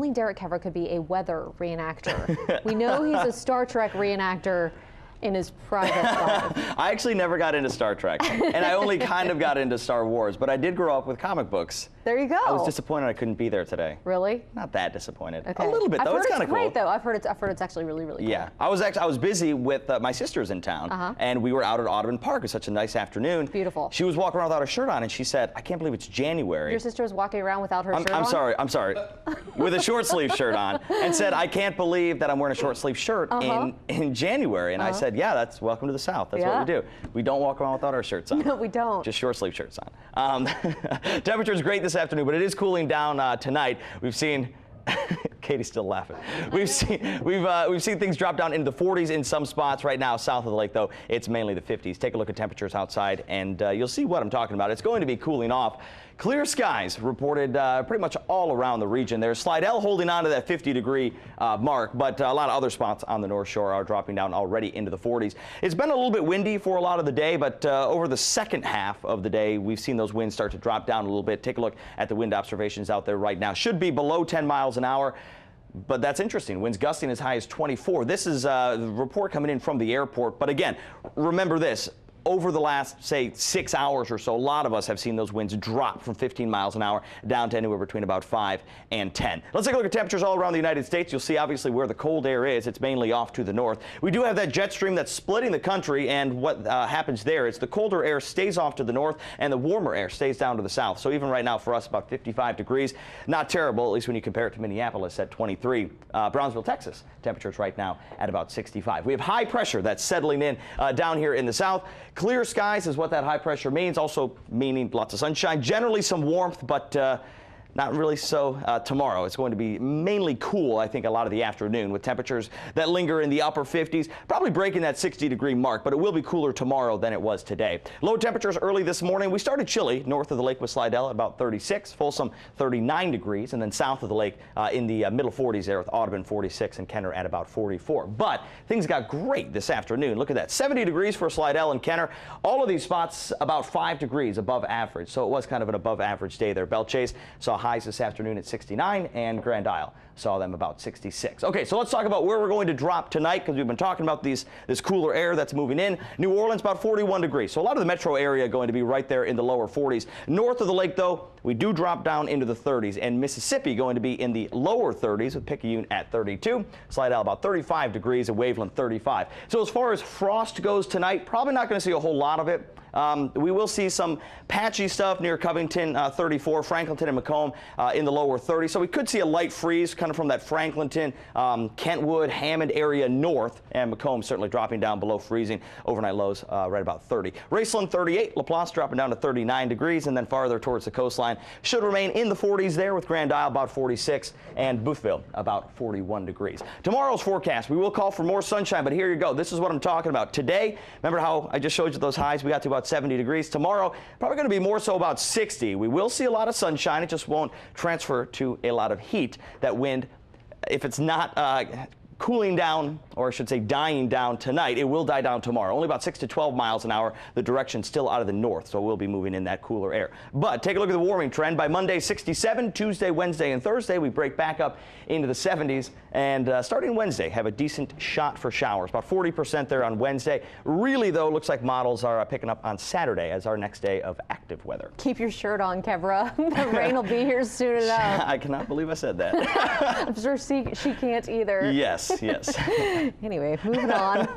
only Derek Kevra could be a weather reenactor. We know he's a Star Trek reenactor in his private life. I actually never got into Star Trek, and I only kind of got into Star Wars, but I did grow up with comic books. There you go. I was disappointed I couldn't be there today. Really? Not that disappointed. Okay. A little bit though. It's kind of cool. Great though. I've heard it's actually really cool. Yeah. I was busy with my sisters in town, and we were out at Audubon Park. It was such a nice afternoon. Beautiful. She was walking around without a shirt on, and she said, "I can't believe it's January." Your sister was walking around without her shirt on? I'm sorry. With a short sleeve shirt on, and said, "I can't believe that I'm wearing a short sleeve shirt in January." And I said, "Yeah, that's welcome to the South. That's what we do. We don't walk around without our shirts on." No, we don't. Just short sleeve shirts on. Temperature is great this afternoon, but it is cooling down tonight. We've seen. Katie's still laughing. We've seen things drop down into the 40s in some spots right now. South of the lake, though, it's mainly the 50s. Take a look at temperatures outside, and you'll see what I'm talking about. It's going to be cooling off. Clear skies reported pretty much all around the region. There's Slidell holding on to that 50-degree mark, but a lot of other spots on the North Shore are dropping down already into the 40s. It's been a little bit windy for a lot of the day, but over the second half of the day, we've seen those winds start to drop down a little bit. Take a look at the wind observations out there right now. Should be below 10 miles an hour. But that's interesting. Winds gusting as high as 24. This is the report coming in from the airport. But again, remember this. Over the last, say, 6 hours or so, a lot of us have seen those winds drop from 15 miles an hour down to anywhere between about 5 and 10. Let's take a look at temperatures all around the United States. You'll see, obviously, where the cold air is. It's mainly off to the north. We do have that jet stream that's splitting the country, and what happens there is the colder air stays off to the north, and the warmer air stays down to the south. So even right now, for us, about 55 degrees. Not terrible, at least when you compare it to Minneapolis at 23. Brownsville, Texas, temperatures right now at about 65. We have high pressure that's settling in down here in the south. Clear skies is what that high pressure means, also meaning lots of sunshine, generally some warmth, but not really so tomorrow. It's going to be mainly cool, I think, a lot of the afternoon with temperatures that linger in the upper 50s, probably breaking that 60-degree mark, but it will be cooler tomorrow than it was today. Low temperatures early this morning. We started chilly north of the lake with Slidell at about 36, Folsom 39 degrees, and then south of the lake in the middle 40s there with Audubon 46 and Kenner at about 44. But things got great this afternoon. Look at that, 70 degrees for Slidell and Kenner. All of these spots about 5 degrees above average, so it was kind of an above average day there. Belle Chase saw highs this afternoon at 69, and Grand Isle saw them about 66. Okay, so let's talk about where we're going to drop tonight, because we've been talking about this cooler air that's moving in. New Orleans about 41 degrees, so a lot of the metro area going to be right there in the lower 40s. North of the lake, though, we do drop down into the 30s, and Mississippi going to be in the lower 30s with Picayune at 32, Slidell about 35 degrees, and Waveland 35. So as far as frost goes tonight, probably not going to see a whole lot of it. We will see some patchy stuff near Covington, 34, Franklinton and Macomb in the lower 30s. So we could see a light freeze kind of from that Franklinton, Kentwood, Hammond area north, and Macomb certainly dropping down below freezing. Overnight lows right about 30. Raceland 38, LaPlace dropping down to 39 degrees, and then farther towards the coastline should remain in the 40s there with Grand Isle about 46 and Boothville about 41 degrees. Tomorrow's forecast, we will call for more sunshine, but here you go. This is what I'm talking about. Today, remember how I just showed you those highs? We got to about 70 degrees. Tomorrow, probably going to be more so about 60. We will see a lot of sunshine. It just won't transfer to a lot of heat. That wind, if it's not cooling down, or I should say dying down tonight, it will die down tomorrow. Only about 6 to 12 miles an hour. The direction still out of the north, so we'll be moving in that cooler air. But take a look at the warming trend. By Monday, 67. Tuesday, Wednesday, and Thursday, we break back up into the 70s. And starting Wednesday, have a decent shot for showers. About 40% there on Wednesday. Really, though, looks like models are picking up on Saturday as our next day of active weather. Keep your shirt on, Kevra. The rain will be here soon enough. I cannot believe I said that. I'm sure she can't either. Yes, yes. Anyway, moving on.